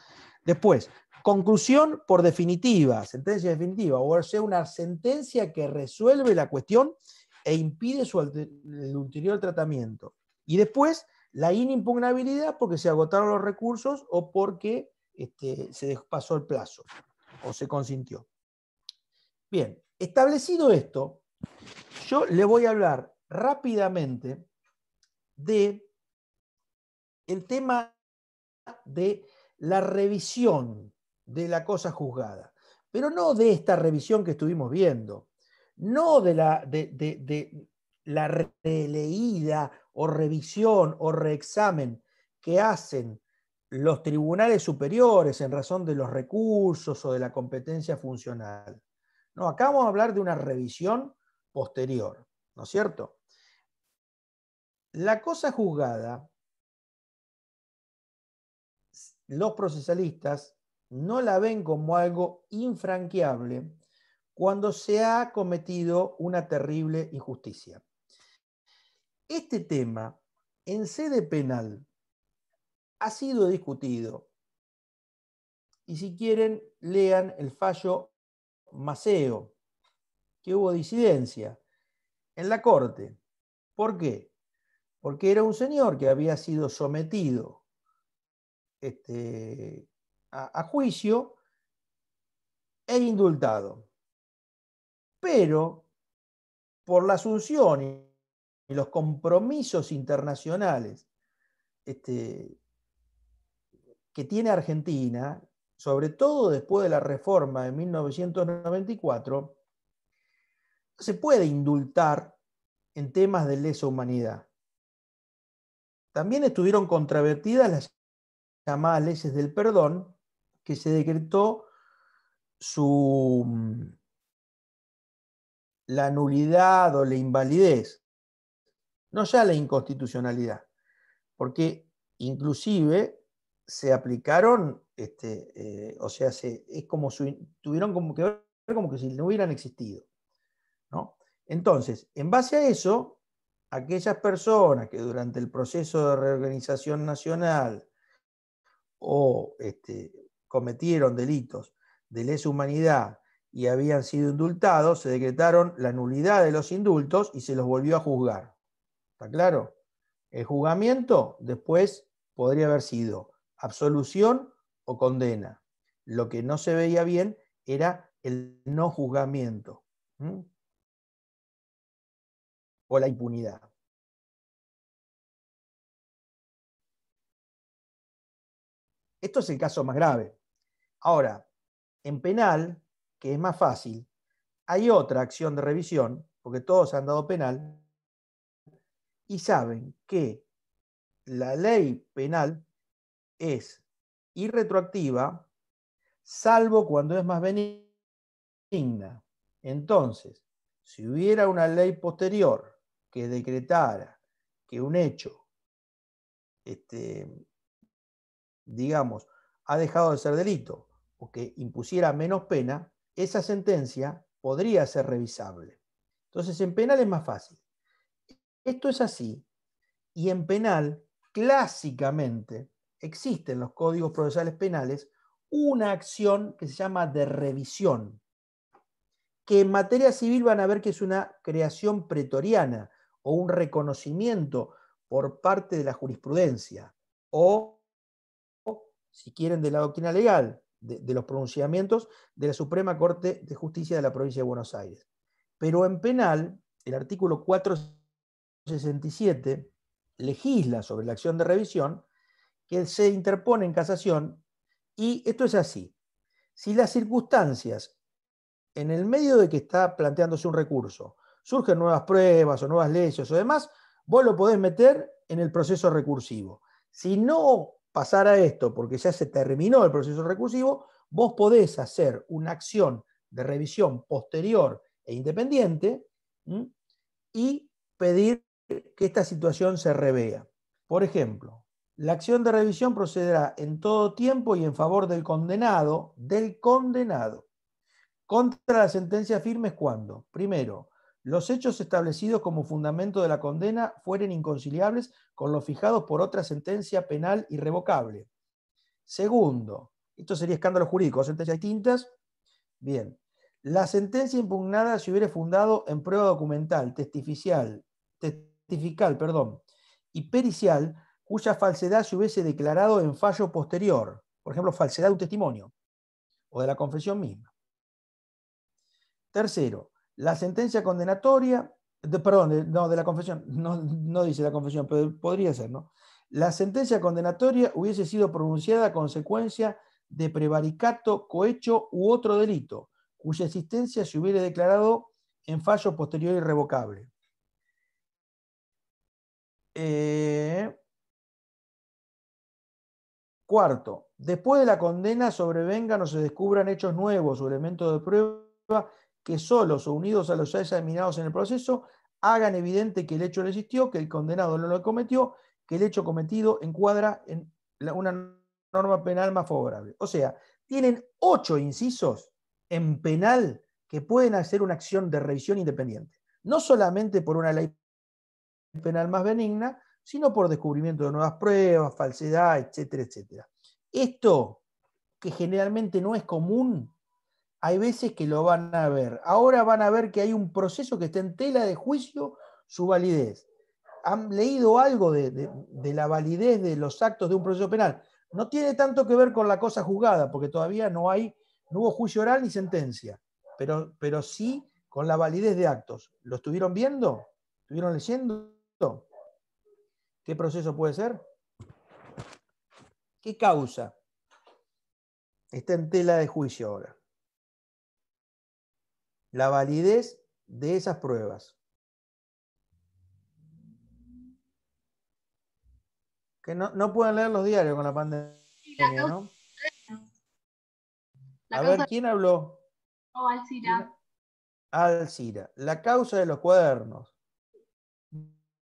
Después, conclusión por definitiva, sentencia definitiva, o sea, una sentencia que resuelve la cuestión e impide el ulterior tratamiento. Y después, la inimpugnabilidad porque se agotaron los recursos o porque se pasó el plazo o se consintió. Bien, establecido esto, yo le voy a hablar rápidamente de el tema de la revisión de la cosa juzgada, pero no de esta revisión que estuvimos viendo, no de la releída o revisión o reexamen que hacen los tribunales superiores en razón de los recursos o de la competencia funcional. No, acá vamos a hablar de una revisión posterior, ¿no es cierto? La cosa juzgada, los procesalistas no la ven como algo infranqueable cuando se ha cometido una terrible injusticia. Este tema, en sede penal, ha sido discutido. Y si quieren, lean el fallo Maceo, que hubo disidencia en la Corte. ¿Por qué? Porque era un señor que había sido sometido a juicio e indultado. Pero por la asunción y los compromisos internacionales que tiene Argentina, sobre todo después de la reforma de 1994, no se puede indultar en temas de lesa humanidad. También estuvieron controvertidas las llamadas leyes del perdón, que se decretó la nulidad o la invalidez, no ya la inconstitucionalidad, porque inclusive se aplicaron, o sea, es como tuvieron como que ver como que si no hubieran existido, ¿no? Entonces, en base a eso, aquellas personas que durante el proceso de reorganización nacional o cometieron delitos de lesa humanidad y habían sido indultados, se decretaron la nulidad de los indultos y se los volvió a juzgar. ¿Está claro? El juzgamiento después podría haber sido absolución o condena. Lo que no se veía bien era el no juzgamiento, o la impunidad. Esto es el caso más grave. Ahora, En penal, que es más fácil, hay otra acción de revisión, porque todos han dado penal, y saben que la ley penal es irretroactiva, salvo cuando es más benigna. Entonces, si hubiera una ley posterior que decretara que un hecho, digamos, ha dejado de ser delito o que impusiera menos pena, esa sentencia podría ser revisable. Entonces, en penal es más fácil. Esto es así, y en penal, clásicamente, existe en los códigos procesales penales una acción que se llama de revisión, que en materia civil van a ver que es una creación pretoriana o un reconocimiento por parte de la jurisprudencia, o, si quieren, de la doctrina legal, de los pronunciamientos de la Suprema Corte de Justicia de la Provincia de Buenos Aires. Pero en penal, el artículo 467 legisla sobre la acción de revisión, que se interpone en casación, y esto es así. Si las circunstancias, en el medio de que está planteándose un recurso, surgen nuevas pruebas o nuevas leyes o demás, vos lo podés meter en el proceso recursivo. Si no pasara esto, porque ya se terminó el proceso recursivo, vos podés hacer una acción de revisión posterior e independiente, ¿m?, y pedir que esta situación se revea. Por ejemplo, la acción de revisión procederá en todo tiempo y en favor del condenado, contra las sentencias firmes cuando, primero, los hechos establecidos como fundamento de la condena fueren inconciliables con los fijados por otra sentencia penal irrevocable. Segundo, esto sería escándalo jurídico, sentencias distintas. Bien, la sentencia impugnada se hubiere fundado en prueba documental, testifical, y pericial, cuya falsedad se hubiese declarado en fallo posterior, por ejemplo, falsedad de un testimonio o de la confesión misma. Tercero, la sentencia condenatoria, de la confesión, no dice la confesión, pero podría ser, ¿no? La sentencia condenatoria hubiese sido pronunciada a consecuencia de prevaricato, cohecho u otro delito, cuya existencia se hubiera declarado en fallo posterior irrevocable. Cuarto, después de la condena sobrevengan o se descubran hechos nuevos o elementos de prueba que solos o unidos a los ya examinados en el proceso hagan evidente que el hecho no existió, que el condenado no lo cometió, que el hecho cometido encuadra en una norma penal más favorable. O sea, tienen 8 incisos en penal que pueden hacer una acción de revisión independiente. No solamente por una ley penal más benigna, sino por descubrimiento de nuevas pruebas, falsedad, etcétera, etcétera. Esto, que generalmente no es común, hay veces que lo van a ver. Ahora van a ver que hay un proceso que está en tela de juicio su validez. ¿Han leído algo de la validez de los actos de un proceso penal? No tiene tanto que ver con la cosa juzgada, porque todavía no hubo juicio oral ni sentencia, pero sí con la validez de actos. ¿Lo estuvieron viendo? ¿Estuvieron leyendo? ¿Qué proceso puede ser? ¿Qué causa está en tela de juicio ahora? La validez de esas pruebas. Que no pueden leer los diarios con la pandemia, ¿no? A ver, ¿quién habló? Alcira. Alcira. La causa de los cuadernos.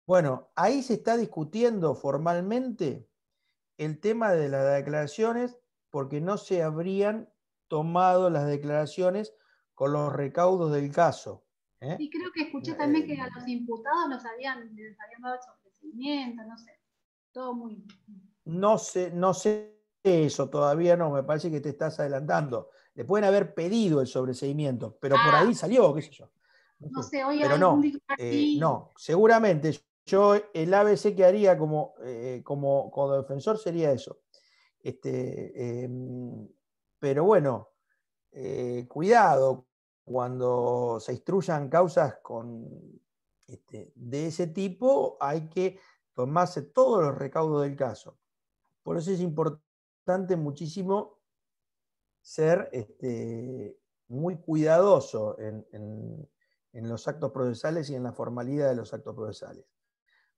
Bueno, ahí se está discutiendo formalmente el tema de las declaraciones porque no se habrían tomado las declaraciones con los recaudos del caso. Y creo que escuché también que a los imputados les habían dado sobreseimiento, no sé. Todo muy... No sé eso, todavía no, me parece que te estás adelantando. Le pueden haber pedido el sobreseimiento, pero por ahí salió, qué sé yo. No sé, hoy pero no, seguramente yo el ABC que haría como defensor sería eso. Pero bueno, cuidado cuando se instruyan causas de ese tipo, hay que tomarse todos los recaudos del caso. Por eso es importante muchísimo ser muy cuidadoso en los actos procesales y en la formalidad de los actos procesales.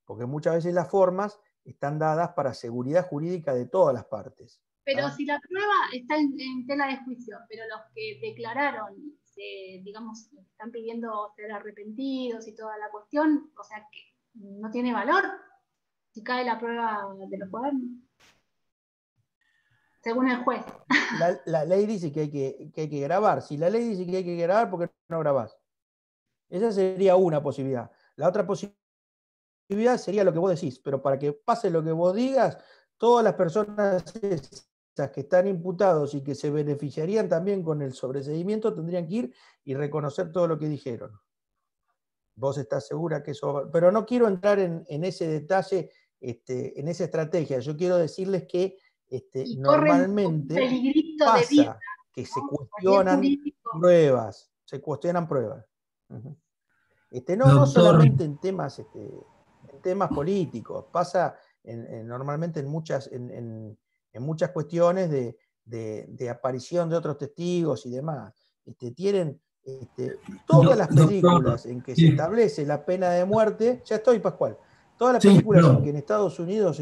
Porque muchas veces las formas están dadas para seguridad jurídica de todas las partes. Pero si la prueba está en tela de juicio, pero los que declararon, digamos, están pidiendo ser arrepentidos y toda la cuestión, o sea, que no tiene valor si cae la prueba de los cuadernos, según el juez. La ley dice que hay que grabar. Si la ley dice que hay que grabar, ¿por qué no grabás? Esa sería una posibilidad. La otra posibilidad sería lo que vos decís, pero para que pase lo que vos digas, todas las personas que están imputados y que se beneficiarían también con el sobreseimiento tendrían que ir y reconocer todo lo que dijeron. Vos estás segura que eso... Pero no quiero entrar en ese detalle, en esa estrategia. Yo quiero decirles que normalmente pasa que se cuestionan pruebas. Se cuestionan pruebas. No solamente en temas políticos. Pasa normalmente en muchas cuestiones de aparición de otros testigos y demás. Tienen todas las películas en que se establece la pena de muerte, ya estoy, Pascual, todas las películas en que en Estados Unidos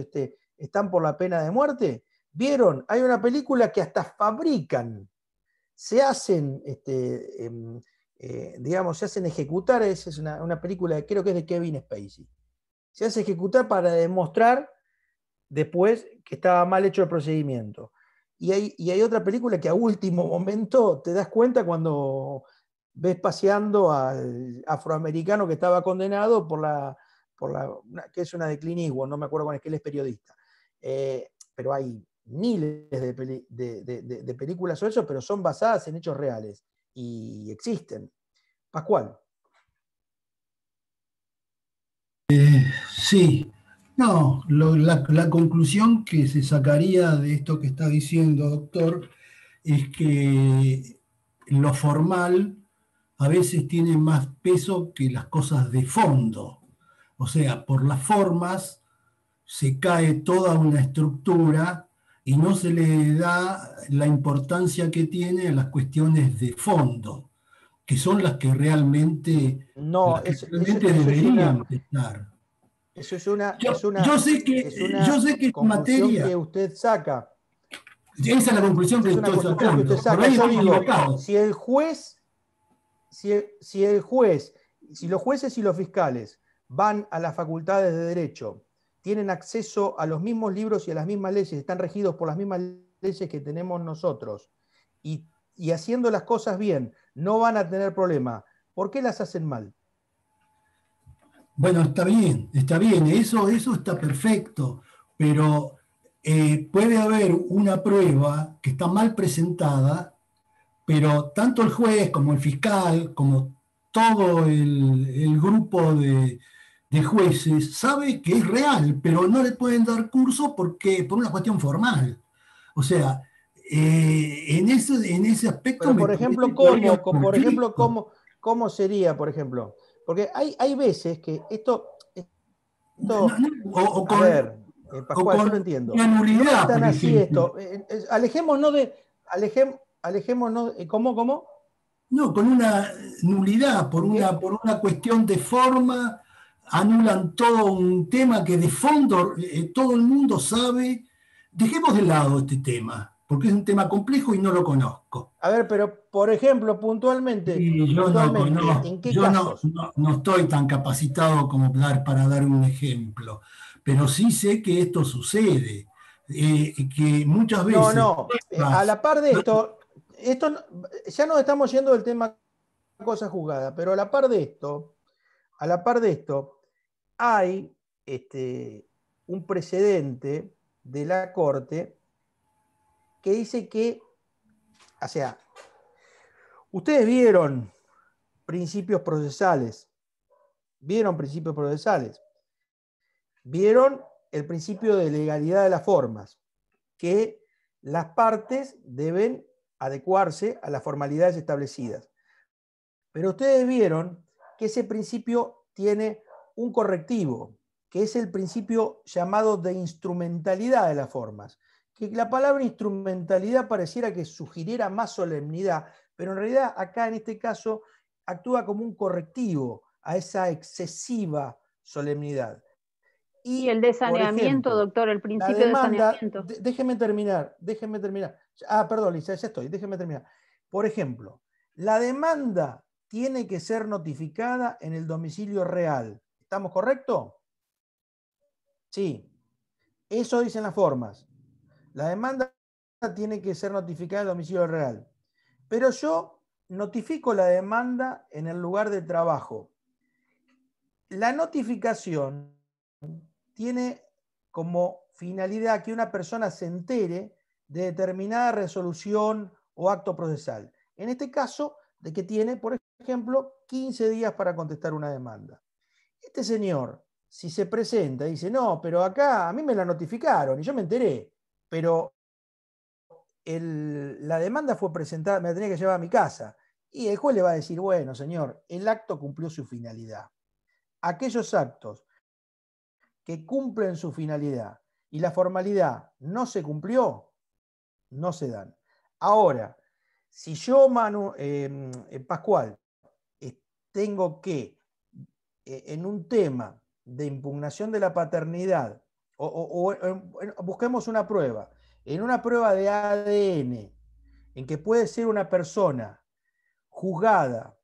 están por la pena de muerte, ¿vieron? Hay una película que hasta fabrican, se hacen, digamos, se hacen ejecutar, esa es una película, creo que es de Kevin Spacey, se hace ejecutar para demostrar después que estaba mal hecho el procedimiento. Y hay otra película que a último momento te das cuenta cuando ves paseando al afroamericano que estaba condenado que es una de Clint Eastwood, no me acuerdo con es que él es periodista. Pero hay miles de películas sobre eso, pero son basadas en hechos reales y existen. Pascual. Sí. No, la conclusión que se sacaría de esto que está diciendo, doctor, es que lo formal a veces tiene más peso que las cosas de fondo. O sea, por las formas se cae toda una estructura y no se le da la importancia que tiene a las cuestiones de fondo, que son las que realmente, deberían estar. Eso es una yo sé que conclusión materia que usted saca. Esa es la conclusión que estoy sacando. Por ahí yo digo, equivocado. si los jueces y los fiscales van a las facultades de Derecho, tienen acceso a los mismos libros y a las mismas leyes, están regidos por las mismas leyes que tenemos nosotros, y haciendo las cosas bien, no van a tener problema. ¿Por qué las hacen mal? Bueno, está bien, eso está perfecto, pero puede haber una prueba que está mal presentada, pero tanto el juez como el fiscal, como todo el grupo de jueces, sabe que es real, pero no le pueden dar curso por una cuestión formal. O sea, en ese aspecto... Pero, por ejemplo, ¿cómo sería, por ejemplo? Porque hay veces que esto a ver, Pascual, yo lo entiendo. Nulidad, no es tan así esto. Alejémonos ¿cómo? No, con una nulidad, por una cuestión de forma, anulan todo un tema que de fondo todo el mundo sabe. Dejemos de lado este tema, porque es un tema complejo y no lo conozco. A ver, pero por ejemplo, puntualmente, ¿en qué casos? No estoy tan capacitado como para dar un ejemplo, pero sí sé que esto sucede, que muchas veces... a la par de esto ya nos estamos yendo del tema cosa juzgada, pero a la par de esto, hay un precedente de la Corte que dice que, o sea, ustedes vieron principios procesales, vieron el principio de legalidad de las formas, que las partes deben adecuarse a las formalidades establecidas. Pero ustedes vieron que ese principio tiene un correctivo, que es el principio llamado de instrumentalidad de las formas, que la palabra instrumentalidad pareciera que sugiriera más solemnidad, pero en realidad acá en este caso actúa como un correctivo a esa excesiva solemnidad. Y el de saneamiento, ejemplo, doctor, el principio la demanda, de saneamiento. Déjeme terminar. Ah, perdón, Lisa, ya estoy, déjeme terminar. Por ejemplo, la demanda tiene que ser notificada en el domicilio real. ¿Estamos correctos? Sí. Eso dicen las formas. La demanda tiene que ser notificada en el domicilio real. Pero yo notifico la demanda en el lugar de trabajo. La notificación tiene como finalidad que una persona se entere de determinada resolución o acto procesal. En este caso, de que tiene, por ejemplo, 15 días para contestar una demanda. Este señor, si se presenta y dice, no, pero acá a mí me la notificaron y yo me enteré, pero la demanda fue presentada, me la tenía que llevar a mi casa. Y el juez le va a decir, bueno, señor, el acto cumplió su finalidad. Aquellos actos que cumplen su finalidad y la formalidad no se cumplió, no se dan. Ahora, si yo, Pascual, tengo que, en un tema de impugnación de la paternidad, busquemos una prueba, en una prueba de ADN, en que puede ser una persona juzgada,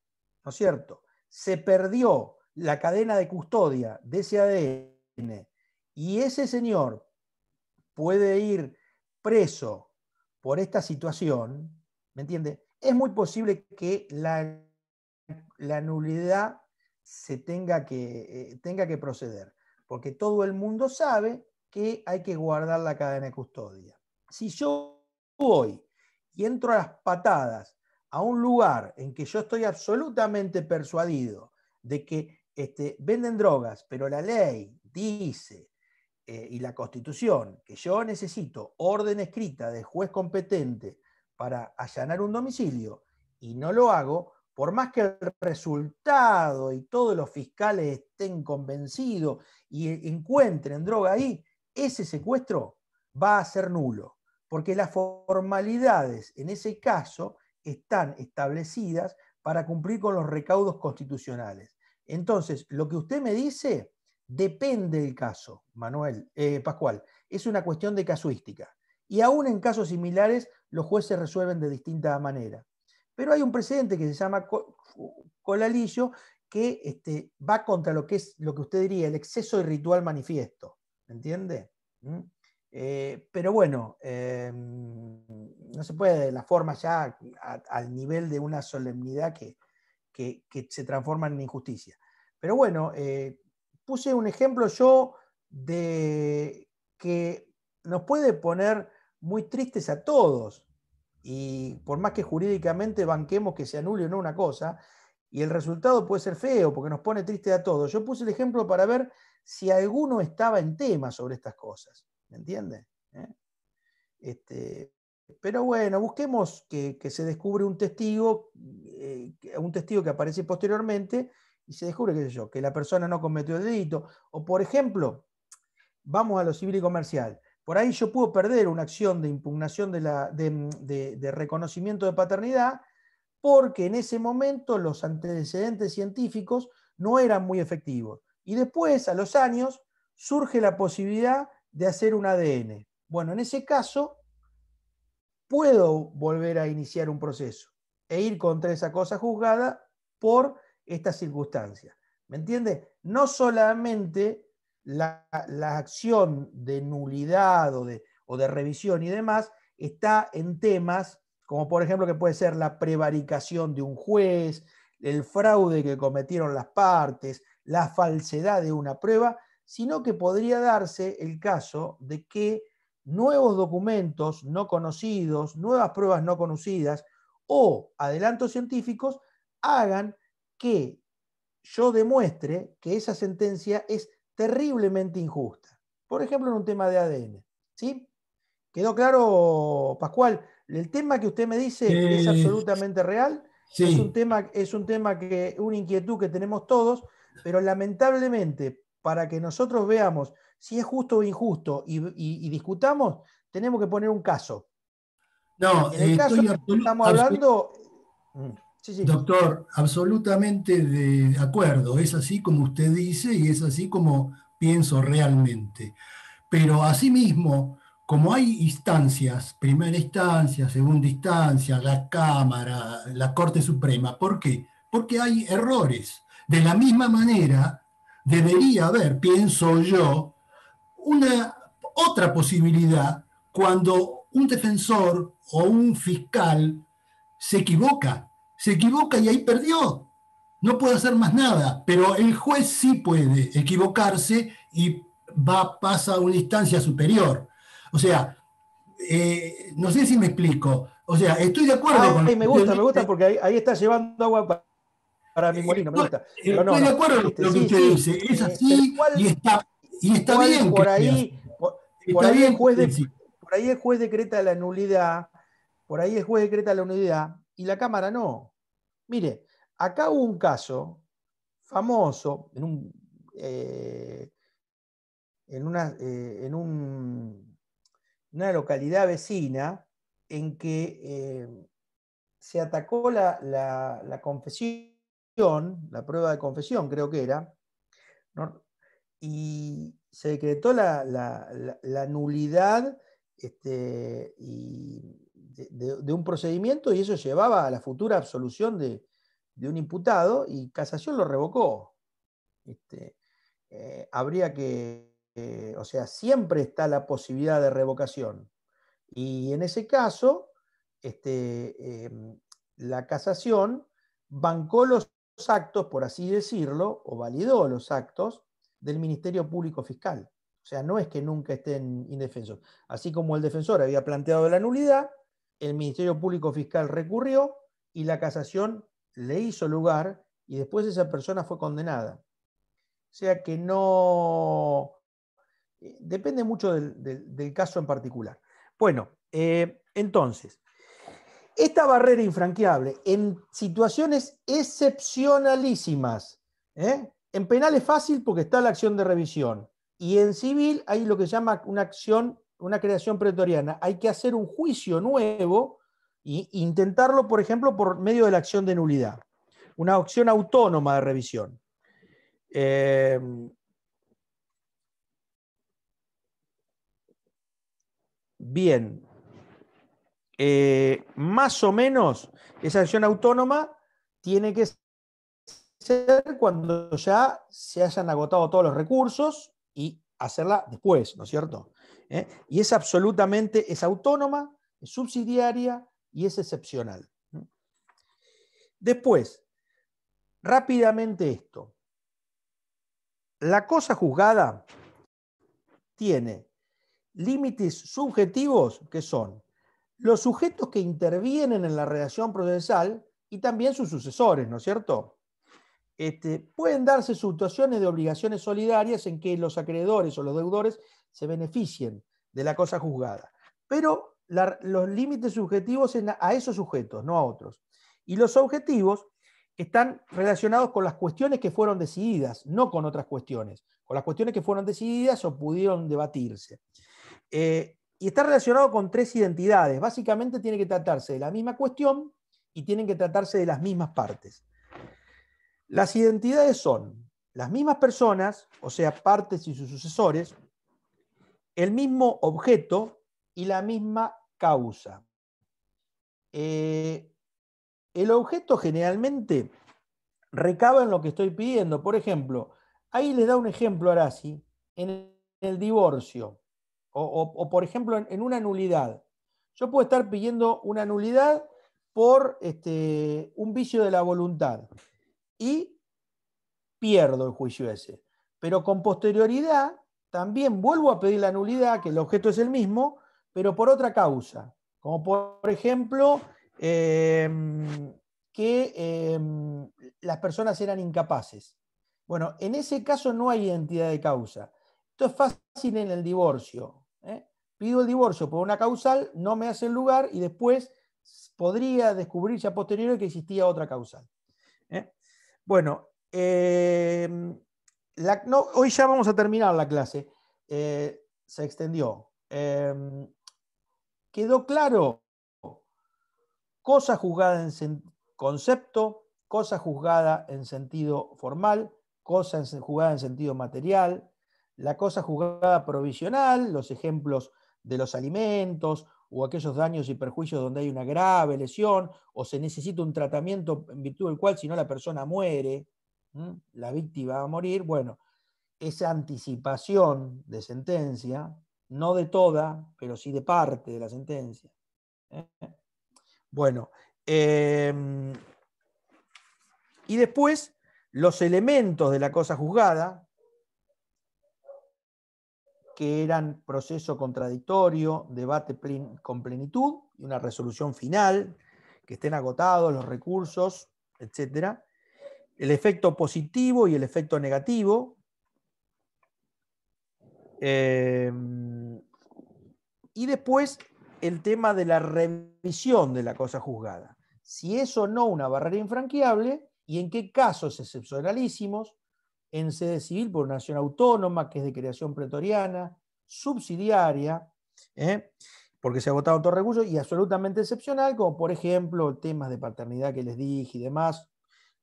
¿no es cierto? Se perdió la cadena de custodia de ese ADN y ese señor puede ir preso por esta situación, ¿me entiende? Es muy posible que la nulidad se tenga que proceder, porque todo el mundo sabe que hay que guardar la cadena de custodia. Si yo voy y entro a las patadas a un lugar en que yo estoy absolutamente persuadido de que venden drogas, pero la ley dice y la Constitución que yo necesito orden escrita de juez competente para allanar un domicilio y no lo hago, por más que el resultado y todos los fiscales estén convencidos y encuentren droga ahí, ese secuestro va a ser nulo, porque las formalidades en ese caso están establecidas para cumplir con los recaudos constitucionales. Entonces, lo que usted me dice depende del caso, Pascual. Es una cuestión de casuística. Y aún en casos similares, los jueces resuelven de distinta manera. Pero hay un precedente que se llama Colalillo que va contra lo que es lo que usted diría el exceso de ritual manifiesto. ¿Me entiende? Pero bueno, no se puede la forma ya al nivel de una solemnidad que se transforma en injusticia. Pero bueno, puse un ejemplo yo de que nos puede poner muy tristes a todos, y por más que jurídicamente banquemos que se anule o no una cosa, y el resultado puede ser feo porque nos pone tristes a todos. Yo puse el ejemplo para ver si alguno estaba en tema sobre estas cosas. ¿Me entiende? Pero bueno, busquemos que se descubre un testigo que aparece posteriormente y se descubre, qué sé yo, que la persona no cometió el delito. O por ejemplo, vamos a lo civil y comercial. Por ahí yo puedo perder una acción de impugnación de reconocimiento de paternidad porque en ese momento los antecedentes científicos no eran muy efectivos. Y después, a los años, surge la posibilidad de hacer un ADN. Bueno, en ese caso, puedo volver a iniciar un proceso e ir contra esa cosa juzgada por esta circunstancia. ¿Me entiende? No solamente la acción de nulidad o de revisión y demás está en temas como por ejemplo que puede ser la prevaricación de un juez, el fraude que cometieron las partes, la falsedad de una prueba, sino que podría darse el caso de que nuevos documentos no conocidos, nuevas pruebas no conocidas o adelantos científicos hagan que yo demuestre que esa sentencia es terriblemente injusta. Por ejemplo, en un tema de ADN. ¿Sí? ¿Quedó claro, Pascual? El tema que usted me dice es absolutamente real. Sí. Es un tema que, una inquietud que tenemos todos, pero lamentablemente, para que nosotros veamos si es justo o injusto y discutamos, tenemos que poner un caso. No, En el caso que estamos hablando... Sí, sí. Doctor, absolutamente de acuerdo. Es así como usted dice y es así como pienso realmente. Pero asimismo, como hay instancias, primera instancia, segunda instancia, la Cámara, la Corte Suprema, ¿por qué? Porque hay errores. De la misma manera, debería haber, pienso yo, una otra posibilidad cuando un defensor o un fiscal se equivoca y ahí perdió. No puede hacer más nada, pero el juez sí puede equivocarse y pasa a una instancia superior. O sea, no sé si me explico. O sea, estoy de acuerdo con... Me gusta porque ahí está llevando agua para mi molino, me gusta. Pero estoy de acuerdo con lo que usted dice. Es así y está bien. Por ahí el juez decreta la nulidad, y la Cámara no. Mire, acá hubo un caso famoso en una localidad vecina en que se atacó la confesión, la prueba de confesión creo que era, ¿no? Y se decretó la nulidad de un procedimiento, y eso llevaba a la futura absolución de un imputado, y Casación lo revocó. Habría que, o sea, siempre está la posibilidad de revocación. Y en ese caso, la Casación bancó los actos, por así decirlo, o validó los actos del Ministerio Público Fiscal. O sea, no es que nunca estén indefensos. Así como el defensor había planteado la nulidad, el Ministerio Público Fiscal recurrió y la Casación le hizo lugar, y después esa persona fue condenada. O sea que no... depende mucho del caso en particular. Bueno, entonces, esta barrera infranqueable en situaciones excepcionalísimas, en penal es fácil porque está la acción de revisión, y en civil hay lo que se llama una creación pretoriana. Hay que hacer un juicio nuevo e intentarlo, por ejemplo, por medio de la acción de nulidad, una acción autónoma de revisión. Bien, más o menos esa acción autónoma tiene que ser cuando ya se hayan agotado todos los recursos, y hacerla después, ¿no es cierto? Y es absolutamente, es autónoma, es subsidiaria y es excepcional. Después, rápidamente esto. La cosa juzgada tiene límites subjetivos que son los sujetos que intervienen en la redacción procesal y también sus sucesores, ¿no es cierto? Pueden darse situaciones de obligaciones solidarias en que los acreedores o los deudores se beneficien de la cosa juzgada, pero los límites subjetivos a esos sujetos, no a otros. Y los objetivos están relacionados con las cuestiones que fueron decididas, no con otras cuestiones, con las cuestiones que fueron decididas o pudieron debatirse. Y está relacionado con tres identidades. Básicamente tiene que tratarse de la misma cuestión y tienen que tratarse de las mismas partes. Las identidades son las mismas personas, o sea, partes y sus sucesores, el mismo objeto y la misma causa. El objeto generalmente recaba en lo que estoy pidiendo. Por ejemplo, ahí les da un ejemplo Arasi, en el divorcio, o por ejemplo en una nulidad. Yo puedo estar pidiendo una nulidad por un vicio de la voluntad y pierdo el juicio ese. Pero con posterioridad también vuelvo a pedir la nulidad, que el objeto es el mismo, pero por otra causa. Como por ejemplo, que las personas eran incapaces. Bueno, en ese caso no hay identidad de causa. Esto es fácil en el divorcio. Pido el divorcio por una causal, no me hace el lugar y después podría descubrirse a posteriori que existía otra causal. Bueno, hoy ya vamos a terminar la clase. Se extendió. ¿Quedó claro? Cosa juzgada en concepto, cosa juzgada en sentido formal, cosa juzgada en sentido material, la cosa juzgada provisional, los ejemplos de los alimentos o aquellos daños y perjuicios donde hay una grave lesión o se necesita un tratamiento en virtud del cual si no la persona muere, la víctima va a morir. Bueno, esa anticipación de sentencia, no de toda, pero sí de parte de la sentencia. Bueno, y después los elementos de la cosa juzgada, que eran proceso contradictorio, debate con plenitud y una resolución final, que estén agotados los recursos, etc. El efecto positivo y el efecto negativo. Y después el tema de la revisión de la cosa juzgada. Si es o no una barrera infranqueable y en qué casos excepcionalísimos, en sede civil por una nación autónoma, que es de creación pretoriana, subsidiaria, porque se ha agotado todo recurso, y absolutamente excepcional, como por ejemplo temas de paternidad que les dije y demás,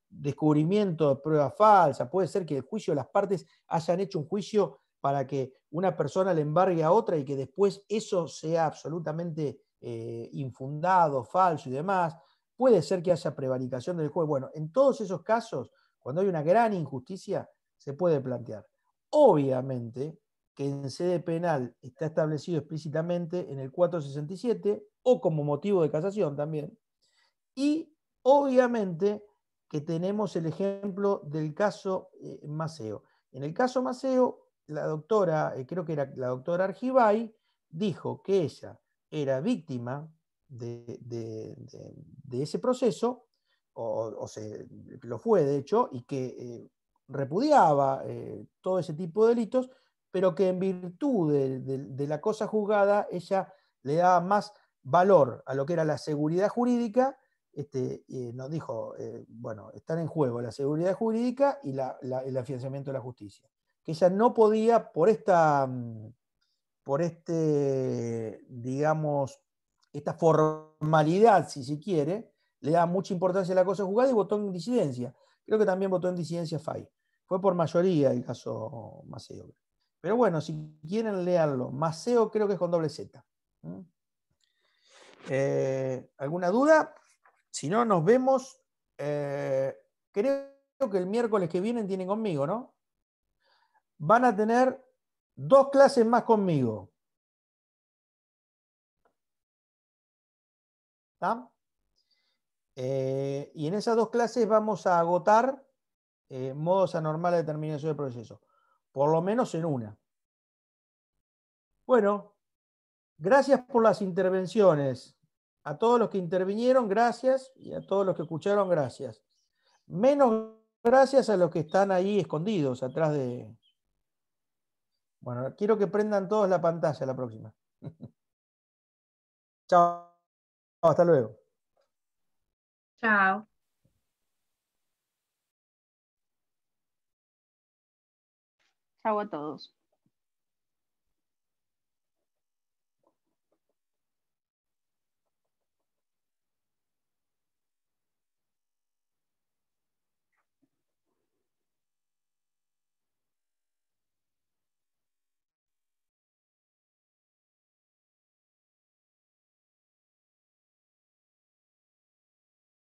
descubrimiento de prueba falsa, puede ser que el juicio de las partes hayan hecho un juicio para que una persona le embargue a otra y que después eso sea absolutamente infundado, falso y demás. Puede ser que haya prevaricación del juez. Bueno, en todos esos casos, cuando hay una gran injusticia, se puede plantear. Obviamente que en sede penal está establecido explícitamente en el 467 o como motivo de casación también. Y obviamente que tenemos el ejemplo del caso Maceo. En el caso Maceo, la doctora, creo que era la doctora Argibay, dijo que ella era víctima de ese proceso, o lo fue de hecho, y que repudiaba todo ese tipo de delitos, pero que en virtud de la cosa juzgada, ella le daba más valor a lo que era la seguridad jurídica. Nos dijo, bueno, están en juego la seguridad jurídica y el afianzamiento de la justicia. Que ella no podía, digamos, esta formalidad, si se quiere, le da mucha importancia a la cosa juzgada y votó en disidencia. Creo que también votó en disidencia FAI. Fue por mayoría el caso Maceo. Pero bueno, si quieren leerlo, Maceo creo que es con doble Z. ¿Alguna duda? Si no, nos vemos. Creo que el miércoles que viene tienen conmigo, ¿no? Van a tener 2 clases más conmigo. ¿Está? Y en esas 2 clases vamos a agotar modos anormales de determinación del proceso. Por lo menos en una. Bueno, gracias por las intervenciones. A todos los que intervinieron, gracias. Y a todos los que escucharon, gracias. Menos gracias a los que están ahí escondidos, atrás de... Bueno, quiero que prendan todos la pantalla la próxima. Chao, hasta luego. Chao. Chao a todos.